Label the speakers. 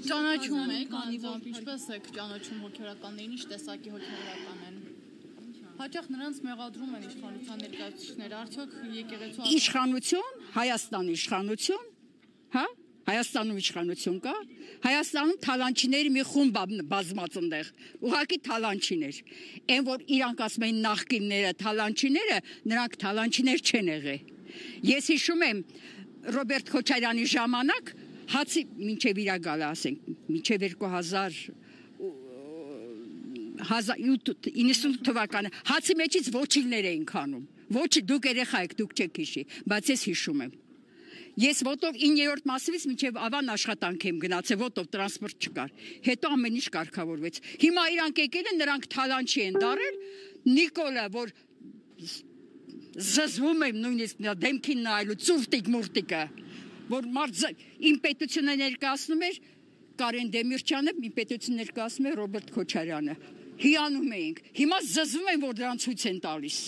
Speaker 1: Ճանաչում եք, անձամբ ինչպես եք ճանաչում հոգեորականներին, ինչ տեսակի հոգեորական են։ Հաճախ նրանց մեղադրում են իշխանության ներկայացուցիչները, արդյոք եկեղեցու
Speaker 2: Իշխանություն, Հայաստանի իշխանություն, հա? Հայաստանում իշխանություն կա, Հայաստանում թալանչիների մի խումբ բազմած ընդեղ, ուղղակի թալանչիներ։ Այն որ իրանք ասում են նախկինները թալանչիները, նրանք թալանչիներ չեն եղել։ Ես հիշում եմ Ռոբերտ Քոչարյանի ժամանակ հացի մինչև իրա գալը ասենք, մինչև 1990 թվականը հացի մեջից ոչիլներ էին քանում։ Ոչ դուք երեխա եք, դուք չեք հիշի, բայց ես հիշում եմ։ Ես ոտով 9-րդ մասից մինչև ավան աշխատանք եմ գնացել, ոտով տրանսպորտ չկար։ Հետո ամեն ինչ կարգավորվեց։ Հիմա իրանք եկել են, նրանք թալանչի են դարել, Նիկոլը, որ զզվում եմ նույնիսկ դեմքին նայելու, ծուվտիկ մուրտիկը, որ մարդ իմ պետությունը ներկայացնում էր Կարեն Դեմիրճյանը, իմ պետությունը ներկայացնում էր Ռոբերտ Քոչարյանը։ Հիանում էինք։ Հիմա զզվում են, որ դրան ցույց են տալիս։